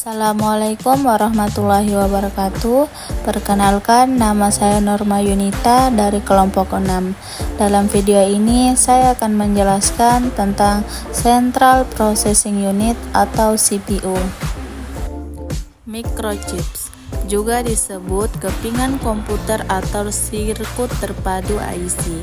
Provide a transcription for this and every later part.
Assalamualaikum warahmatullahi wabarakatuh. Perkenalkan, nama saya Norma Yunita dari kelompok 6. Dalam video ini saya akan menjelaskan tentang Central Processing Unit atau CPU. Microchips juga disebut kepingan komputer atau sirkuit terpadu IC,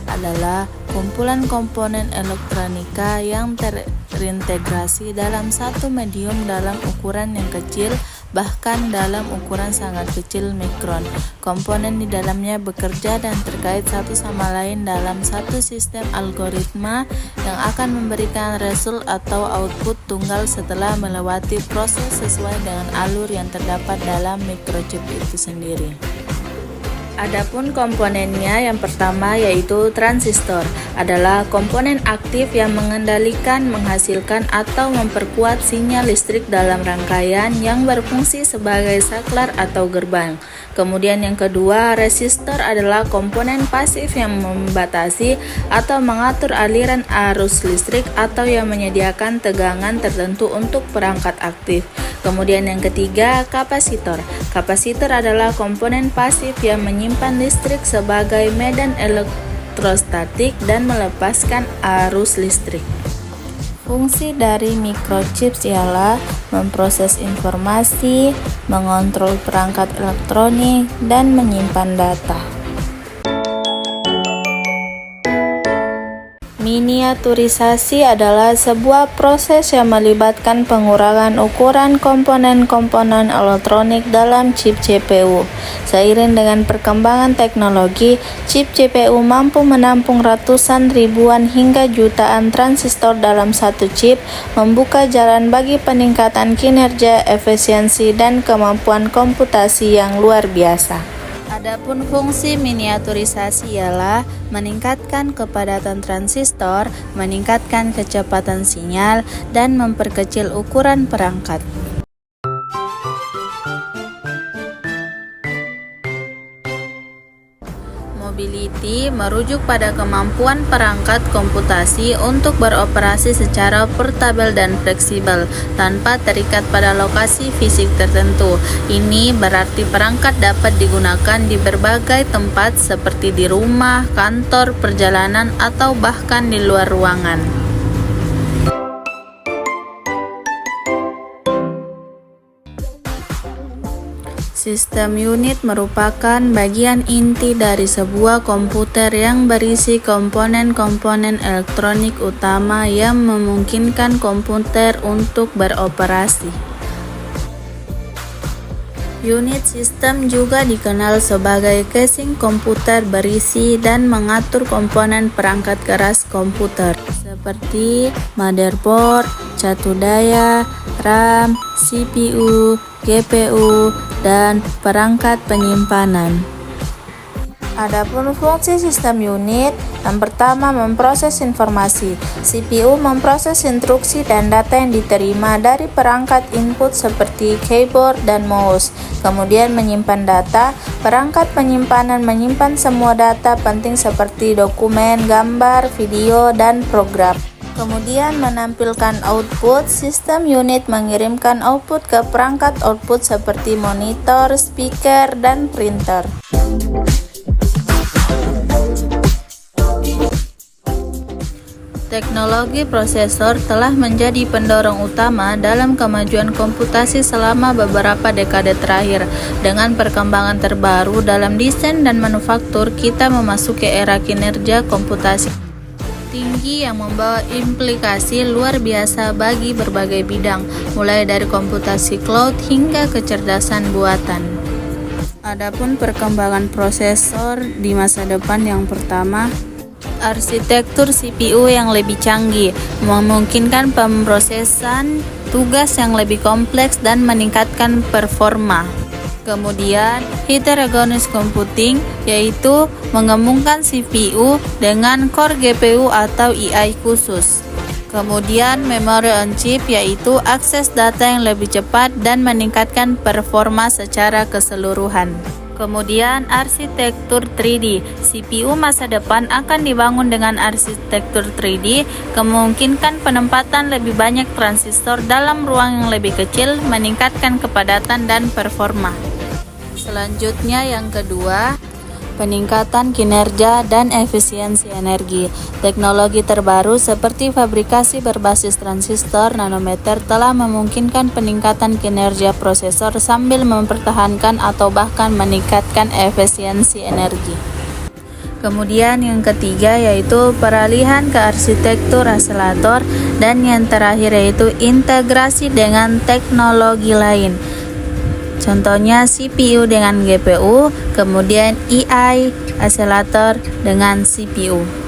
adalah kumpulan komponen elektronika yang terintegrasi dalam satu medium dalam ukuran yang kecil, bahkan dalam ukuran sangat kecil mikron. Komponen di dalamnya bekerja dan terkait satu sama lain dalam satu sistem algoritma yang akan memberikan result atau output tunggal setelah melewati proses sesuai dengan alur yang terdapat dalam microchip itu sendiri. Adapun komponennya, yang pertama yaitu transistor, adalah komponen aktif yang mengendalikan, menghasilkan atau memperkuat sinyal listrik dalam rangkaian yang berfungsi sebagai saklar atau gerbang. Kemudian yang kedua, resistor adalah komponen pasif yang membatasi atau mengatur aliran arus listrik atau yang menyediakan tegangan tertentu untuk perangkat aktif. Kemudian yang ketiga, kapasitor. Kapasitor adalah komponen pasif yang menyimpan listrik sebagai medan elektrostatik dan melepaskan arus listrik. Fungsi dari microchips ialah memproses informasi, mengontrol perangkat elektronik, dan menyimpan data. Miniaturisasi adalah sebuah proses yang melibatkan pengurangan ukuran komponen-komponen elektronik dalam chip CPU. Seiring dengan perkembangan teknologi, chip CPU mampu menampung ratusan ribuan hingga jutaan transistor dalam satu chip, membuka jalan bagi peningkatan kinerja, efisiensi, dan kemampuan komputasi yang luar biasa. Adapun fungsi miniaturisasi ialah meningkatkan kepadatan transistor, meningkatkan kecepatan sinyal, dan memperkecil ukuran perangkat. Mobility merujuk pada kemampuan perangkat komputasi untuk beroperasi secara portabel dan fleksibel tanpa terikat pada lokasi fisik tertentu. Ini berarti perangkat dapat digunakan di berbagai tempat seperti di rumah, kantor, perjalanan, atau bahkan di luar ruangan. Sistem unit merupakan bagian inti dari sebuah komputer yang berisi komponen-komponen elektronik utama yang memungkinkan komputer untuk beroperasi. Unit sistem juga dikenal sebagai casing komputer berisi dan mengatur komponen perangkat keras komputer seperti motherboard, catu daya, RAM, CPU, GPU, dan perangkat penyimpanan. Adapun fungsi sistem unit, yang pertama memproses informasi. CPU memproses instruksi dan data yang diterima dari perangkat input seperti keyboard dan mouse. Kemudian menyimpan data. Perangkat penyimpanan menyimpan semua data penting seperti dokumen, gambar, video, dan program. Kemudian menampilkan output. Sistem unit mengirimkan output ke perangkat output seperti monitor, speaker, dan printer. Teknologi prosesor telah menjadi pendorong utama dalam kemajuan komputasi selama beberapa dekade terakhir. Dengan perkembangan terbaru dalam desain dan manufaktur, kita memasuki era kinerja komputasi tinggi yang membawa implikasi luar biasa bagi berbagai bidang, mulai dari komputasi cloud hingga kecerdasan buatan. Adapun perkembangan prosesor di masa depan, yang pertama, arsitektur CPU yang lebih canggih memungkinkan pemrosesan tugas yang lebih kompleks dan meningkatkan performa. Kemudian, heterogeneous computing, yaitu menggabungkan CPU dengan core GPU atau AI khusus. Kemudian, memory on chip, yaitu akses data yang lebih cepat dan meningkatkan performa secara keseluruhan. Kemudian arsitektur 3D. CPU masa depan akan dibangun dengan arsitektur 3D, memungkinkan penempatan lebih banyak transistor dalam ruang yang lebih kecil, meningkatkan kepadatan dan performa. Selanjutnya yang kedua, peningkatan kinerja dan efisiensi energi. Teknologi terbaru seperti fabrikasi berbasis transistor nanometer telah memungkinkan peningkatan kinerja prosesor sambil mempertahankan atau bahkan meningkatkan efisiensi energi. Kemudian yang ketiga yaitu peralihan ke arsitektur akselator, dan yang terakhir yaitu integrasi dengan teknologi lain. Contohnya CPU dengan GPU, kemudian AI, akselator dengan CPU.